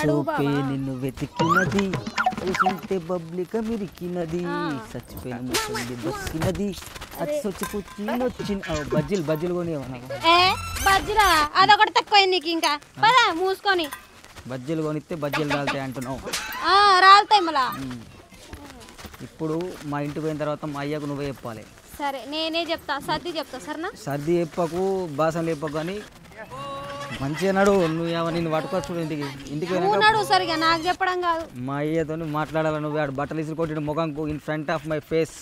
చూపే నిన్ను వెతికినది చూసుంటే బబ్లిక మిరికినది చచ్చిపోయిన ముసలి బస్సినది అది సొచ్చిపుచ్చినొచ్చిన బజ్జీలు బజ్జీలు కొని బజ్జీలా అదొకటి తక్కువ నీకు ఇంకా పదా మూసుకొని బజ్జీలు కొనిస్తే బజ్జీలు రాలుతాయి అంటున్నావు రాలుతాయి మళ్ళా ఇప్పుడు మా ఇంటికి పోయిన తర్వాత మా అయ్యకు నువ్వే చెప్పాలి సరే నేనే చెప్తా సర్ది చెప్తా సరేనా సర్ది చెప్పకు బాసనలు చెప్పకు కానీ మంచిగా నడు నువ్వు నిన్ను పట్టుకోవచ్చు ఇంటికి నడు సరిగా నాకు చెప్పడం కాదు మా అయ్యతో మాట్లాడాలి నువ్వు ఆడు బట్టలు ఇసురు కొట్టిన ముఖంకు in front of my face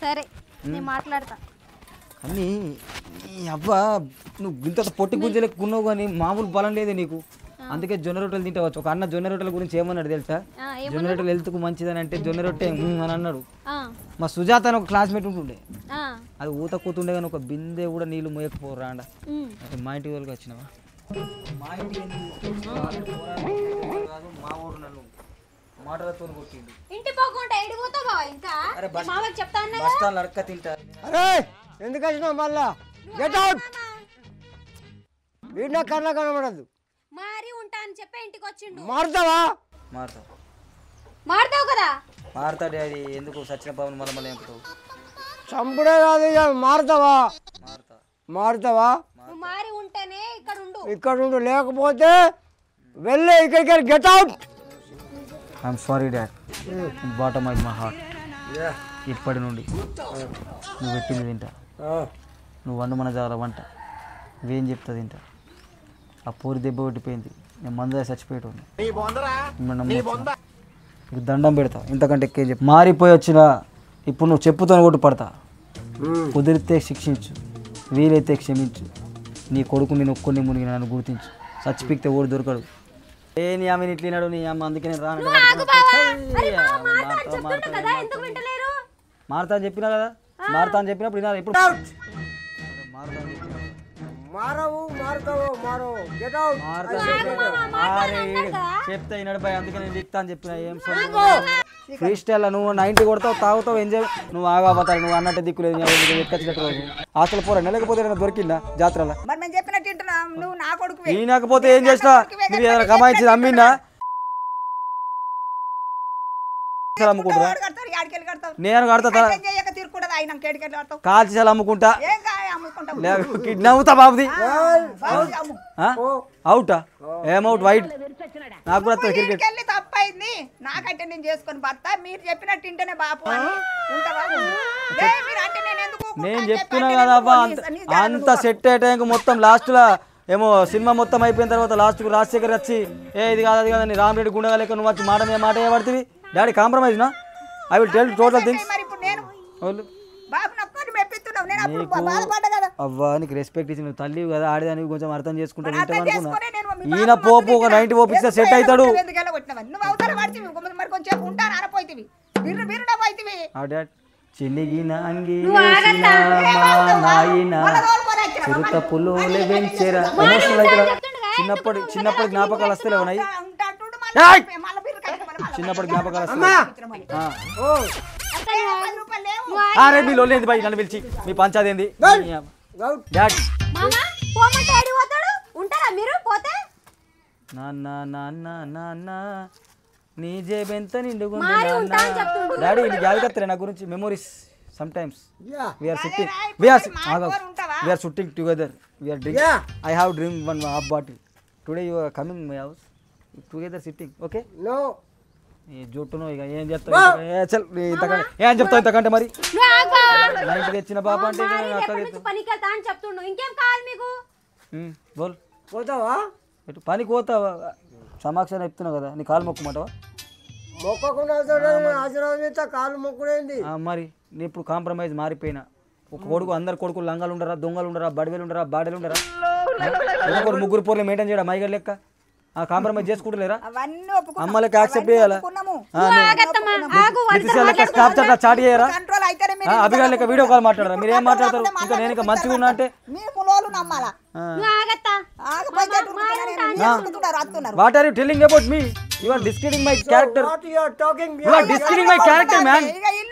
సరే నేను మాట్లాడతా కానీ అబ్బా నువ్వు ఇంత పొట్టి గుంజలేకున్నావు కానీ మామూలు బలం లేదు నీకు అందుకే జొన్న రొట్టెలు తింటవచ్చు ఒక అన్న జొన్న రొట్టెల గురించి ఏమన్నాడు తెలుసా జొన్న రొట్టెలు హెల్త్కు మంచిదని అంటే జొన్న రొట్టె అని అన్నాడు మా సుజాత అని ఒక క్లాస్మేట్ ఉంటుండే అది ఊత కూతుండే కానీ ఒక బిందె కూడా నీళ్ళు మోయకపోరా అండ మా ఇంటికి వాళ్ళకి వచ్చినావా మా ఇంటికి మా ఊరు నన్ను మాటలతో కొట్టిండు ఇంటి పోకుండా ఎడిపోతావా ఇంకా మామకి చెప్తా అన్నా బస్ స్టాండ్ అడక్క తింటా అరే ఎందుకు వచ్చినావు మళ్ళా గెట్ అవుట్ వీడిన కన్నా కనబడద్దు మారి ఉంటా అని చెప్పి ఇంటికి వచ్చిండు మారుతావా మారుతావు కదా మారుతాడు అది ఎందుకు సచిన పవన్ మళ్ళీ మళ్ళీ ఎంపుతావు చంపుడే కాదు ఇక మారుతావా మారుతావా నువ్వు మారి ఉంటేనే ఇక్కడ ఉండు లేకపోతే వెళ్ళే ఇక్కడికి get out I'm sorry dad bottom of my heart ఇప్పటి నుండి నువ్వు పెట్టింది తింటా నువ్వు వండు మన జాగ్రత్త వంట నువ్వేం చెప్తా తింటా ఆ పూరి దెబ్బ కొట్టిపోయింది నేను మందు చచ్చిపోయేటోని నీకు దండం పెడతా ఇంతకంటే ఎక్కువ చెప్పి మారిపోయి వచ్చినా ఇప్పుడు నువ్వు చెప్పుతో కొట్టు పడతా కుదిరితే శిక్షించు వీలైతే క్షమించు నీ కొడుకు నేను ఒక్కొని మునిగి నన్ను గుర్తించు చచ్చిపిక్తే ఓడి దొరకడు ఏ నీ ఆమె ఇట్లినాడు నీ అమ్మ అందుకే నేను రాను మారుతా అని చెప్పినా కదా మారుతా అని చెప్పినప్పుడు వినాలి ఎప్పుడు చెప్తా వినడిపోయి అందుకే నేను చెప్తా అని చెప్పిన ఏం ఫ్రీ స్టైల్ నువ్వు 90 కొడతావు తాగుతావు ఎంజాయ్ నువ్వు ఆగాపోతావు నువ్వు అన్నట్టు దిక్కులేదు ఎక్కచ్చినట్టు హాస్టల్ పోరా లేకపోతే దొరికిందా జాతరలో ఈనకపోతే ఏం చేస్తా నువ్వు ఏదైనా కమాయించి అమ్మిందా అమ్ముకుంటా నేను కడతా కాల్చి అమ్ముకుంటా కిడ్నాప్ బాబుది అవుటా ఏమౌట్ వైట్ నాకు కూడా క్రికెట్ తప్పైంది నాకంటే నేను చేసుకొని భర్త మీరు చెప్పినట్టు ఇంటనే బాపు నేను చెప్తున్నా కదా అంత సెట్ అయ్యే టైంకి మొత్తం లాస్ట్ లా ఏమో సినిమా మొత్తం అయిపోయిన తర్వాత లాస్ట్ కు రాజశేఖర్ వచ్చి ఇది కాదు అది కాదని రామరెడ్డి గుండగా లెక్క నువ్వు వచ్చి మాట పడుతుంది డాడీ కాంప్రమైజ్ నా I will tell total things అవ్వా నీకు రెస్పెక్ట్ ఇచ్చి నువ్వు తల్లి కదా ఆడేదానికి కొంచెం అర్థం చేసుకుంటా ఈయన పోపు ఒక 90 పోపిస్తే సెట్ అవుతాడు చినిగిన చిరుత పులోలే వెంచెరా చిన్నప్పటి జ్ఞాపకాలు వస్తలే ఉన్నాయి చిన్నప్పటి జ్ఞాపకాలు వస్తాయి మీ లోలేదు బయట నన్ను పిలిచి మీ పంచాది ఏంది నాన్న నీ జేబెంత నిండుగుంది డాడీ నీకు యాదకత్తలే నా గురించి memories some times we are shooting together we are drinking I have drink one half bottle today you are coming my house together sitting okay no ఈ జుట్టును ఇక ఏం చెప్తావు ఏం చెప్తావు ఇంతకంటే మరి నైట్ తెచ్చిన బాబా అంటే బోల్ పోతావా పనికి పోతావా సమాక్షాన్ని చెప్తున్నావు కదా నీ కాలు మొక్కమంటావా మొక్కకుండా కాలు మొక్కుడేంది మరి నేను ఇప్పుడు కాంప్రమైజ్ మారిపోయినా ఒక కొడుకు అందరు కొడుకులు లంగాలు ఉండరా దొంగలు ఉండరా బడివేలు ఉండరా బాడీలు ఉండరా ముగ్గురు పోర్లు మెయింటైన్ చేయడం మైగర్ లెక్క కాంప్రమైజ్ చేసుకుంటలేరా అమ్మలకి యాక్సెప్ట్ చేయాలా చాట్ చేయరా అభిగా లెక్క వీడియో కాల్ మాట్లాడరా మీరు ఏం మాట్లాడతారు ఇంకా నేను ఇంకా మంచిగా ఉన్నా అంటే what are you telling about me you are discrediting my character what you are talking you are discrediting my character man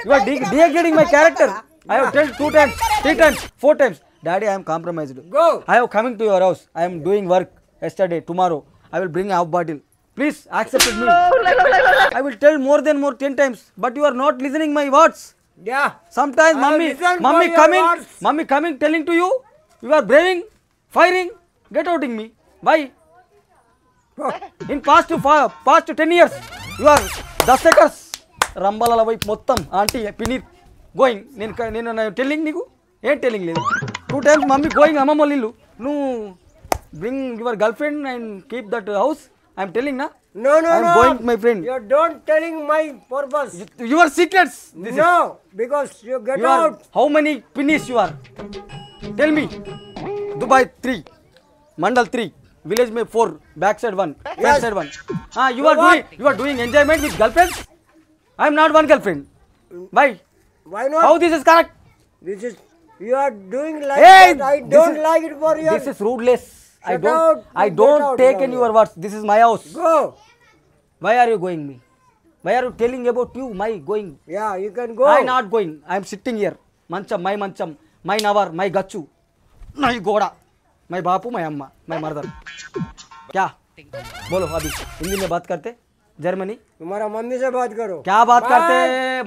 you are degrading my character I have told 2 times 3 times 4 times daddy I am compromised go I have coming to your house I am doing work yesterday, tomorrow. I will bring half bottle. Please accept me. I will tell more 10 times, but you are not listening my words. Yeah. Sometimes I mummy listen for your coming, words. mummy coming telling to you, you are braving, firing, get outing me. Why? In past 10 years, you are the seconds. Rambala వైపు మొత్తం aunty పిని going నేను telling నీకు ఏం telling లేదు 2 times mummy going అమ్మమ్మ వాళ్ళ ఇల్లు నువ్వు bring your girl friend and keep that house I'm telling నా No, no, I'm no. going, my friend. You don't telling my purpose. Your secrets. No, because you get You are, out. how many pinnies you are? Tell me. Dubai 3, Mandal 3, village में 4, back side 1, front side 1. You are doing enjoyment with girlfriends. I am not one girlfriend. Why? Why not? How this is correct? This is you are doing like Hey, that. I this don't is- like it for you. This is rudeless. I Shut out, I get don't out take from in here. your words. This is my house. Go. Why are you going me? Why are you telling about you? My going. Yeah, you can go. I not going. I am sitting here. Mancham, my navar, my gachu, my goda, my bapu, my amma, my mother. क्या बोलो अभी हिंदी में बात करते Germany तुम्हारा mummy से बात करो. क्या बात करते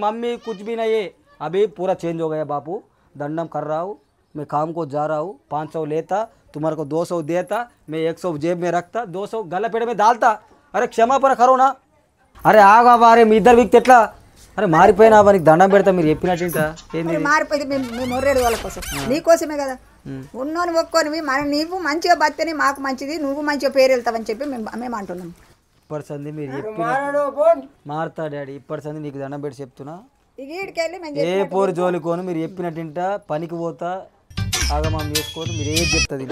मम्मी कुछ भी नहीं है अभी पूरा चेंज हो गया बापू दंडम कर रहा हूँ मैं काम को जा रहा हूँ 500 लेता तुम्हारे को 200 देता मैं 100 जेब में रखता 200 गला पेड़ में डालता अरे क्षमापण करो ना అరే ఆగా వారే మీ ఇద్దరు వ్యక్తి ఎట్లా అరే మారిపోయినా నీకు దండం పెడతా మీరు చెప్పినట్టు ఏంది మారిపోయింది మేము మొర్రేడు వాళ్ళ కోసం నీకోసమే కదా ఉన్నోని ఒక్కోనివి మన నీవు మంచిగా బతిని మాకు మంచిది నువ్వు మంచిగా పేరు వెళ్తావని చెప్పి మేము అంటున్నాం ఇప్పటి సంది మీరు मारो फोन. మారుతా డాడీ ఇప్పటి సంది నీకు దండం పెట్టి చెప్తున్నా ఇక ఈడికెళ్ళి మేము ఏ పోరు జోలికోను మీరు చెప్పినట్టు పనికి పోతా ఆగమం చేసుకోదు మీరు ఏది చెప్తుంది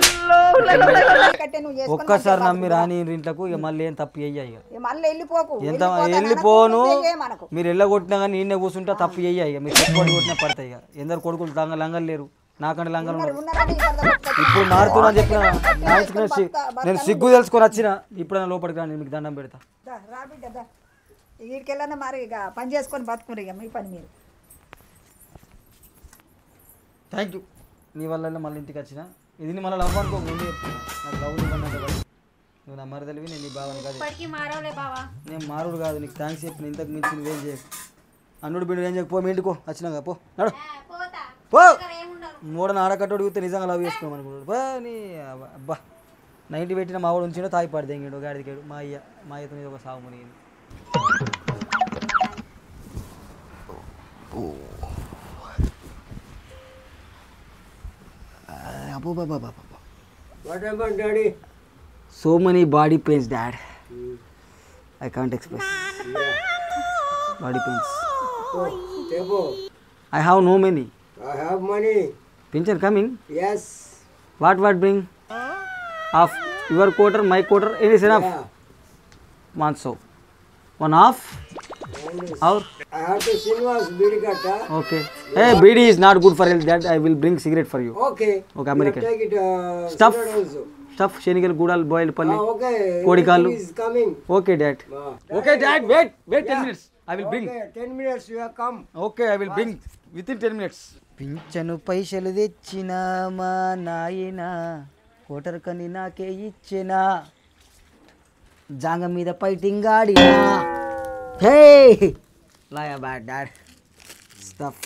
కట్టే నువ్వు చేసుకొని ఒక్కసారి నమ్మి రాని ఇంట్లోకి ఇక మళ్ళీ ఏం తప్పు చెయ్యాయి ఇక ఇక మళ్ళీ వెళ్ళిపోకు ఎంత వెళ్ళిపోతాను వెళ్ళిపోను అనకు, నువ్వే మనకు మీరు వెళ్ళగొట్టినా కానీ నిన్నే కూర్చుంటా తప్పు చెయ్యాయి ఇక మీరు చెప్పుకొని కొట్టినా పడతాయి ఇక ఎందరు కొడుకులు లంగలు లేరు నాకంటే లంగలు ఉన్నారు ఉన్నారని ఇక్కడ పెట్టుకో. ఇప్పుడు మారుతున్నా చెప్పిన నేను సిగ్గు తెలుసుకొని వచ్చిన ఇప్పుడు లోపలికి రాని మీకు దండం పెడతా దా, రా బిడ్డ దా. ఈడికెళ్ళన్నా మరి ఇక పని చేసుకొని బతుకురు ఇక మీ పని మీరు థ్యాంక్ యూ నీ వల్ల మళ్ళీ ఇంటికి వచ్చిన ఇది మళ్ళీ లవ్ అనుకో ముందు చెప్తున్నా నాకు లవ్ ఇవ్వనంటే నువ్వు నా మరదలివి నేను నీ బావని కాదు ఇప్పటికి మారవలే బావా నేను మారుడు కాదు నీకు థ్యాంక్స్ చెప్పిన ఇంతకు మించి నువ్వేం చేయకు అన్నుడు బిడ్డు ఏం చేయకు పో మీ ఇంటికో వచ్చినాక పో నడు పోతా పో ఏముండదు మూడని ఆడకట్టోడు చూస్తే నిజంగా లవ్ చేసుకున్నాం అనుకున్నాడు బా నీ అబ్బా నైంటీ పెట్టిన మా వాడు ఉంచిండో తాగి పడి దెంగాడు గాడిదికాడు మా అయ్యతో మీద ఒక సాగు మునిగింది అబ్బో బాబా బాబా What happened, Daddy? so many body pains dad I can't express body pains Oh, Tebo, I have no many I have money. pension coming Yes. what bring of your quarter my quarter it is enough Yeah. one so one half or I have to Srinivas Bidikata. okay hey BD is not good for health that I will bring cigarette for you Okay. Okay, American. You take it. Stuff. cigarette also. stuff shenigal gudal boiled palli Okay. Kodi kallu. everything is coming. okay dad Ah. okay dad wait 10 minutes I will bring Okay, 10 minutes you have come. Okay I will bring with in 10 minutes పింఛను పైసలు తెచ్చిన మా నాయన quarter కని నాకే ఇచ్చిన జాంగ మీద fighting ఆడినా హే లాయా bad dad stuff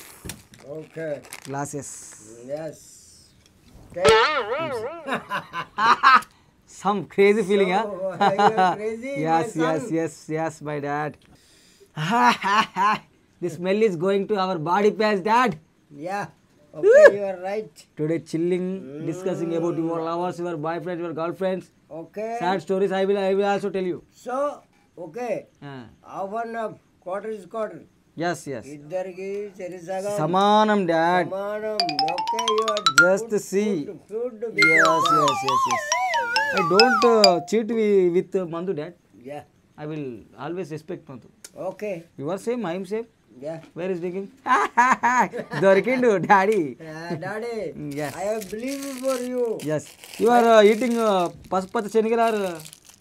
Okay. Glasses Yes. Some crazy feeling So, you're crazy, yes my yes son. yes yes my dad the smell is going to our body parts dad Yeah. Okay, you are right. today chilling discussing about your lovers your boyfriends your girlfriends Okay. sad stories I will also tell you So, okay. How one quarter is quarter. yes yes ఇద్దరికి చెరిసగా samanam dad సమానం. Okay, you are just see good. yes yes yes yes I don't cheat with mandu dad Yeah. I will always respect mandu Okay. you are same I am same Yeah. where is drinking దొరికిండు daddy Daddy. Yes. I have believed for you. yes you are eating పసుపచ్చ శనగలు or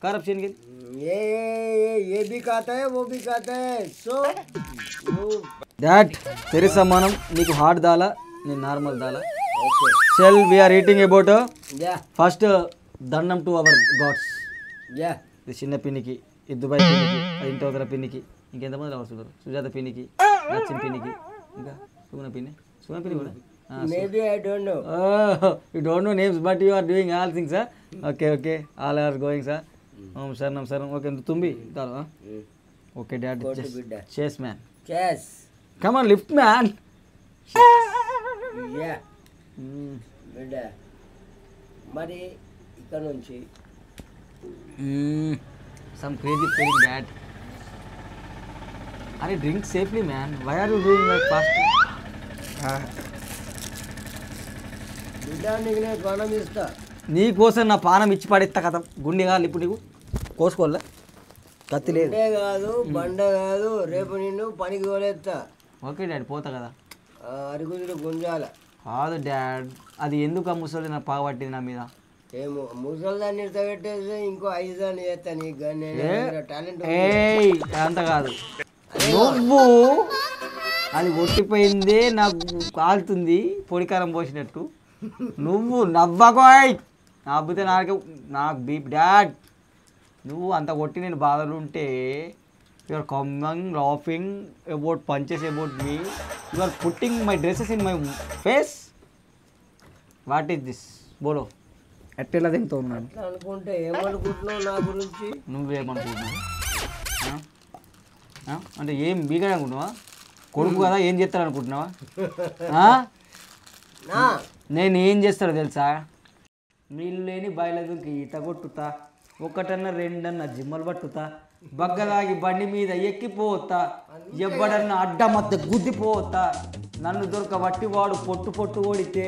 కారపు శనగలు ये भी खाता है वो भी खाता है. So, you. డాడ్ తెరి సమానం నీకు హార్డ్ దాలా నేను నార్మల్ దాలా Okay. Shall we are eating about Yeah. First దండం టు అవర్ గాడ్స్. యా ఇది చిన్న పిన్నికి, ఇది దుబాయ్ పిన్నికి, అది ఇంటి పిన్నికి, ఇంకెంతమంది రావచ్చు, సుజాత పిన్నికి, లక్ష్మి పిన్నికి, ఇంకా సుగుణ పిన్ని కూడా. Maybe I don't know. You don't know names but you are doing all things, sir. Okay. All are going, sir. Saranam. Okay, tumbi. Okay, dad. Chess, man. Chess. Come on, lift, man. Yeah. బిడ్డ మరి ఇక్కడ నుంచి Some crazy feeling, dad. Are you drink safely, man? Why are you doing like fast? బిడ్డ నీకు నేను ప్రాణం ఇస్తా. నీ కోసం నా పానం ఇచ్చి పడేస్తా కదా. గుండె కాదు ఇప్పుడు నీకు కోసుకోవాలా, కత్తి లేదు. బండే కాదు బండ కాదు, రేపు నిన్ను పనికి తోలేస్తా. ఓకే డాడ్, పోతా కదా. అరుగుదులు గుంజాల కాదు డాడ్, అది ఎందుకు ఆ ముసలి నా పగబట్టింది నా మీద? ఏమో ముసలిదాన్ని ఇడతబెట్టేసి ఇంకో 5 దాన్ని చేస్తా. నీకు టాలెంట్ అంత కాదు. నువ్వు అది ఒట్టిపోయిందే నాకు కాలుతుంది పొడికారం పోసినట్టు. నువ్వు నవ్వకోయ్, నవ్వుతే నాకు బీప్ డాడ్. నువ్వు అంత కొట్టి నేను బాధలు ఉంటే you are coming laughing about punches about me. You are putting my dresses in my face. What is this బోలో? ఎట్టెలా తింటావు ఉన్నాను అనుకుంటే ఏమనుకుంటున్నావు నా గురించి? నువ్వేమనుకుంటున్నావు అంటే ఏం బీగా అనుకుంటున్నావా? కొడుకు కదా ఏం చేస్తాడు అనుకుంటున్నావా? నేను ఏం చేస్తాడో తెలుసా? నీళ్ళు లేని బాయిలకి ఈత కొట్టుతా, ఒకటన్నా రెండన్నా జిమ్మలు పట్టుతా, బగ్గలాగి బండి మీద ఎక్కిపోతా, ఎవ్వడన్నా అడ్డ మధ్య గుద్దిపోతా, నన్ను దొరకబట్టి వాడు పొట్టు ఓడితే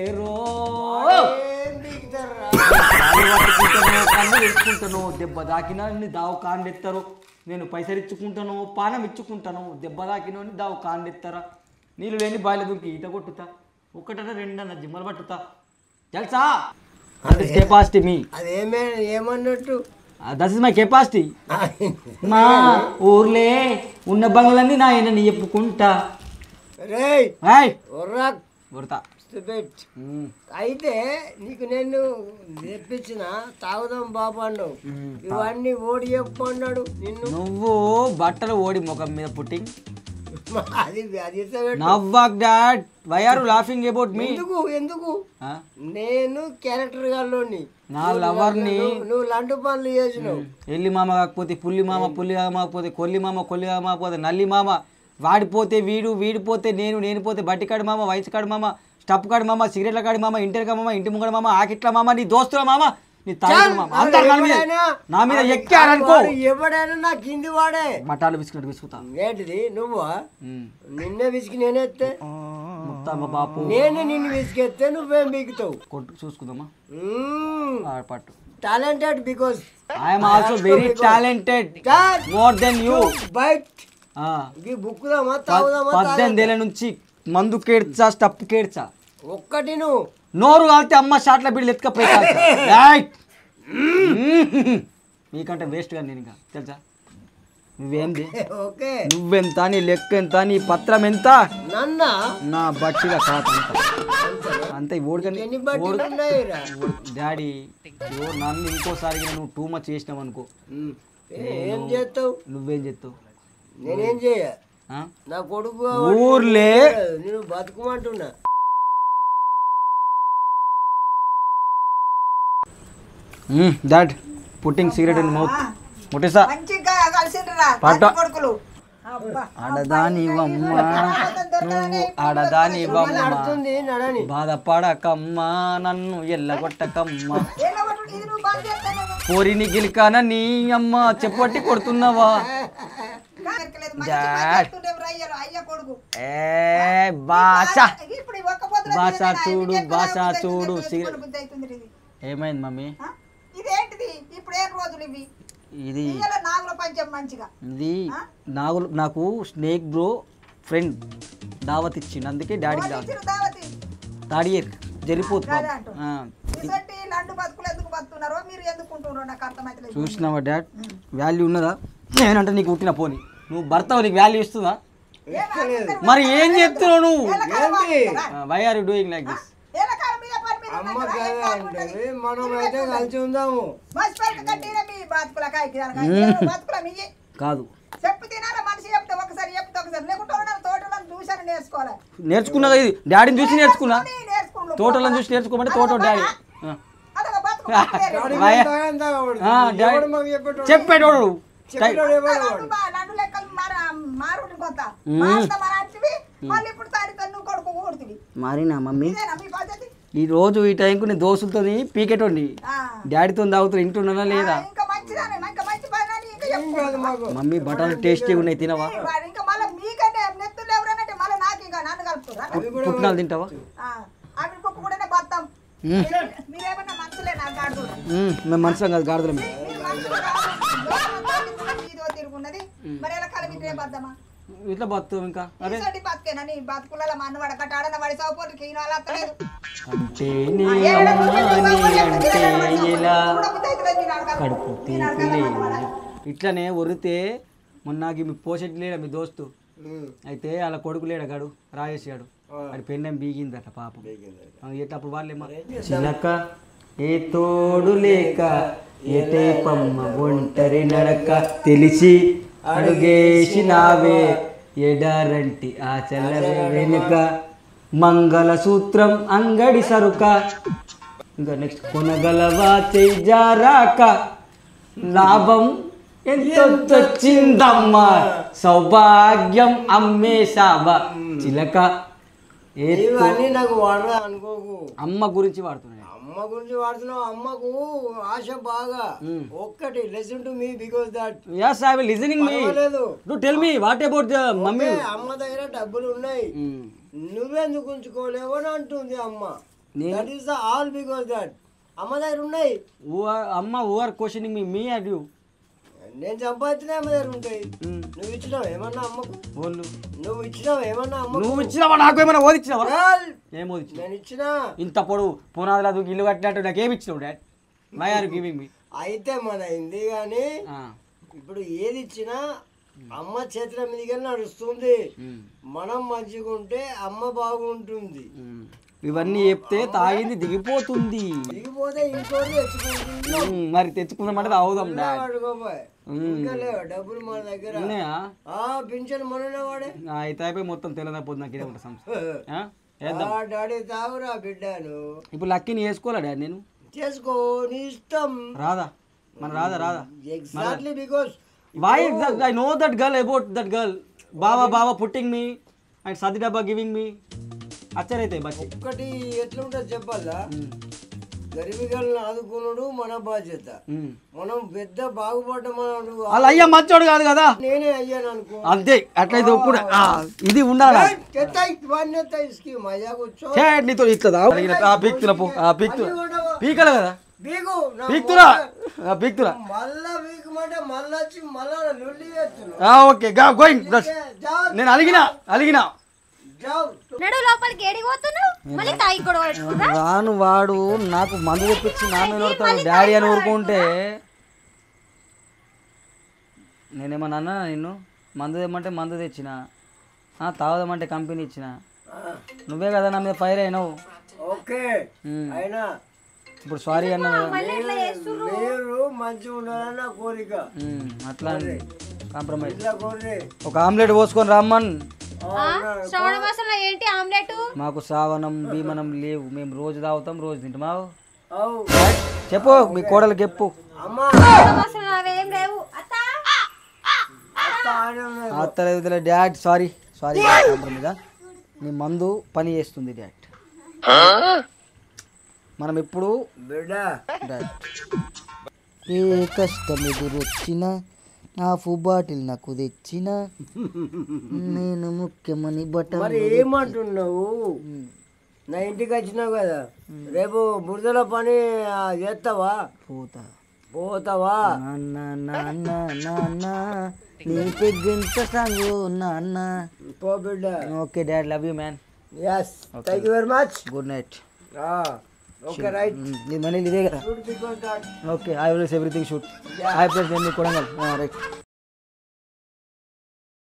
కన్ను తెచ్చుకుంటాను, దెబ్బ దాకినా దావు కాండెత్తారు. నేను పైసలు ఇచ్చుకుంటాను, పానం ఇచ్చుకుంటాను, దెబ్బ దాకినోని దావు కాండెత్తారా. నీళ్ళు లేని బాయిల దుంకి ఈత కొట్టుతా, ఒకటన్నా రెండన్నా జిమ్మలు పట్టుతా. తెలుసా? కెపాసిటీ మీ ఏమన్నట్టు? That is my capacity. మా ఊర్లే ఉన్న బంగ్లన్నీ నా ఏనని చెప్పుకుంటా. అయితే నీకు నేను తెప్పించిన తాగుదాం బాబు అన్నావు, ఇవన్నీ ఓడి చెప్పు అన్నాడు నిన్ను. నువ్వు బట్టలు ఓడి ముఖం మీద పుట్టింగ్. ఎందుకు నేను క్యారెక్టర్ గాలోని నా లవర్ ని నువ్వు లండు పనులు చేసినావు. ఎల్లి మామ కాకపోతే పుల్లి మామ, పుల్లి కాకపోతే కొల్లి మామ, కొల్లి కాకపోతే నల్లి మామ, వాడిపోతే వీడిపోతే నేను పోతే బట్టికాడి మామ, వయసుకాడి మామ, స్టప్ కాడి మామ, సిగరెట్ల కాడి మామ, ఇంటర్ మామ, ఇంటి ముంగడ మామ, ఆకిట్ల మామ, నీ దోస్తుల మామ, నీ తాయి మామ, అందరు నా మీద ఎక్కారనుకో. ఎవడైనా నా కింది వాడే మటాలు విసుకున్నట్టు విసుకుతా. ఏంటిది నువ్వు నిన్నే విసికి నేనేస్తే బాపు, నేను నిన్ను విసికెత్తే నువ్వేం బిగుతావు. కొట్టు చూసుకుందామా పట్టు. Talented because I'm also very talented more then you. Bite బుక్కుదామా తాగుదామా? 18 ఏళ్ళ నుంచి మందు కేడ్చా, స్టప్ కేడ్చా. ఒక్కటి నువ్వు నోరు కాలితే అమ్మ షాట్ల బిడ్డలు ఎత్తుకపోయి మీకంటే వేస్ట్ గా నేను ఇంకా తెలుసా? నువ్వేంది, నువ్వెంత, నీ లెక్క ఎంత, నీ పత్రం ఎంత, నా బట్టిగా కాత అంత ఓడికని డాడీ. నన్ను ఇంకోసారి నువ్వు టూ మచ్ చేసినావు అనుకో, ఏం చేస్తావు? నువ్వేం చేస్తావు? నేనేం చేయ, నా కొడుకు ఊర్లే నేను బతుకుమంటున్నా. Dad putting cigarette in mouth. ముట్టిసా ఆడదానివమ్మ, నువ్వు ఆడదానివమ్మ, బాధపడకమ్మా, నన్ను ఎల్లగొట్టకమ్మా, పోరిని గిలికాన నీ అమ్మ చెప్పట్టి కొడుతున్నావా? భాష చూడు, భాష చూడు. ఏమైంది మమ్మీ? ఇది నాగులు, నాకు స్నేక్ బ్రో ఫ్రెండ్ దావత్ ఇచ్చిండు, అందుకే డాడీకి థర్డ్ ఇయర్ జరిపోతుంది. చూసినావా డాడ్, వాల్యూ ఉన్నదా? నేనంటే నీకు పుట్టిన పోనీ, నువ్వు భర్త నీకు వాల్యూ ఇస్తుందా? మరి ఏం చెప్తున్నావు నువ్వు? Why are you doing like this? అమ్మ కదా అంటే మనం అయితే కలిసి ఉందాము. కాదు చెప్పు తినాలి మనిషి చెప్తే ఒకసారి లేకుంటే తోటలను చూసాను నేర్చుకోవాలి. నేర్చుకున్నా ఇది డాడీని చూసి నేర్చుకున్నా. తోటలను చూసి నేర్చుకోమంటే తోట డాడీ చెప్పేటోడు నన్ను లెక్కలు మారుడు కొంత మళ్ళీ ఇప్పుడు తాడితో నువ్వు కొడుకు ఊడుతుంది. మారినా మమ్మీ మీ పద్ధతి. ఈ రోజు ఈ టైంకు నేను దోస్తులతో పీకెటోండి డాడీతో తాగుతారు ఇంటున్నా లేదా. ఇంకా మంచిదానే ఇంకా మంచి పని ఇంకా చెప్పుకోదు. మమ్మీ బటర్లు టేస్టీగా ఉన్నాయి తినవా. ఇంకా మళ్ళీ మీకంటే నెత్తులు ఎవరనంటే మళ్ళీ నాకు ఇంకా నన్ను కలుపుతురా. పుట్టినాలు తింటావా. అవి కుక్క కూడా బతాం. మీరేమన్నా మనసులే నాకు గాడుదు. మేము మనసులో కాదు గాడుదలం. తిరుగున్నది మరి ఎలా కలిపి బద్దమా ఇట్లా బతు ఇంకా అరే బతికేనని బతుకులలో మన వాడ కట్టాడన వాడి సౌపోర్లకి ఈనాలు అత్తలేదు. ఇట్లనే ఒరితే మొన్న నాకు మీ పోషెట్ లేడా మీ దోస్తు అయితే అలా కొడుకు లేడా గాడు రాజేష్ గాడు అది పెన్నం బీగిందట పాపం. ఎట్లా అప్పుడు వాళ్ళేమో చిలక ఏ తోడు లేక ఏటే పమ్మ ఒంటరి నడక తెలిసి అడుగేసినావే ఎడారంటి ఆ చల్లవే వెనుక మంగళసూత్రం అంగడి సరుక ఇంకా నెక్స్ట్ కొనగలవా చెయ్యారాక లాభం ఎంతొచ్చిందమ్మా సౌభాగ్యం అమ్మేశావా చిలక. ఇవన్నీ నాకు వాడరా అనుకోకు. అమ్మ గురించి వాడుతున్నాయి. అమ్మ గురించి వాడుతున్నావు. అమ్మకు ఆశ బాగా. ఒక్కటి listen to me because that yes I will listening me do tell me what about the mummy. అమ్మ దగ్గర డబ్బులు ఉన్నాయి నువ్వెందుకు ఉంచుకోలేవు అని అంటుంది అమ్మ. That is the all because that అమ్మ దగ్గర ఉన్నాయి. అమ్మ who are questioning me and you. నేను సంపాదించిన అమ్మ దగ్గర ఉంటాయి. నువ్వు ఇచ్చినావు ఏమన్నా అమ్మకు. నువ్వు ఇచ్చినావు ఏమన్నా అమ్మ. నువ్వు ఇచ్చినావా నాకు ఏమైనా ఓదిచ్చినావా. ఏం ఓదిచ్చినా నేను ఇచ్చినా. ఇంత పొడవు పునాదులు అది ఇల్లు కట్టినట్టు నాకు ఏమి ఇచ్చినావు dad. My are giving me. అయితే మన ఇంది కానీ ఇప్పుడు ఏది ఇచ్చినా అమ్మ చేతుల మీదకి నడుస్తుంది. మనం మంచిగా ఉంటే అమ్మ బాగుంటుంది. ఇవన్నీ చెప్తే తాగింది దిగిపోతుంది. దిగిపోతే ఇంకోటి తెచ్చుకుంటుంది. మరి తెచ్చుకుందామంటే తాగుదాం డబ్బులు మన దగ్గర పింఛన్ మొన్న వాడే అయితే అయిపోయి మొత్తం తెల్లదపోతుంది నాకు ఇదే ఉంటుంది సంస్థ. డాడీ తాగురా బిడ్డను. ఇప్పుడు లక్కీని వేసుకోవాలా డాడీ నేను. చేసుకో నీ ఇష్టం. రాదా మన రాదా exactly because why exactly I know that girl about that girl baba putting me and sadi dabba giving me అచ్చరైతే బచ్చి. ఒక్కటి ఎట్లుంటుంది చెప్పాలా గరీబీలను ఆదుకున్నాడు మన బాధ్యత. మనం పెద్ద బాగుపడ్డమన్నాడు అలా అయ్యా మంచోడు కాదు కదా. నేనే అయ్యాను అనుకో అంతే అట్లయితే ఒప్పుడు ఇది ఉండాలా. నీతో ఇట్లా పీకలే కదా పీక్తురా ఓకే గోయింగ్. నేను అలిగినా రాను వాడు నాకు మందు తెప్పించి నాన్న డాడీ అని ఊరుకుంటే నేనేమన్నా నిన్ను మందు తెమ్మంటే మందు తెచ్చిన తాగుదామంటే కంపెనీ ఇచ్చిన నువ్వే కదా నా మీద ఫైర్ అయినావు. ఇప్పుడు సారీ అన్నా అట్లా కాంప్రమైజ్. ఒక ఆమ్లెట్ పోసుకొని రమ్మన్. మాకు సావనం భీమనం లేవు. మేము రోజు తాగుతాం రోజు తింటాం. చెప్పు మీ కోడలు చెప్పు. అత్తలేదు డాడ్ సారీ మీద నీ మందు పని చేస్తుంది డాడ్. మనం ఎప్పుడు ఏ కష్టం ఎదురొచ్చిన హాఫ్ బాటిల్ నాకు తెచ్చిన నేను ముఖ్యమని మరి ఏమంటున్నావు. నా ఇంటికి వచ్చినావు కదా రేపు బురదల పని చేస్తావా. పోతావా నీ పెగ్గంత సాంగ్ నాన్న. పో బిడ్డ. Okay dad love you man. yes thank you very much. good night. okay right నీ మనీ ఇదే కదా. Okay I will everything shoot. I place నేను కొడంగల్ రైట్.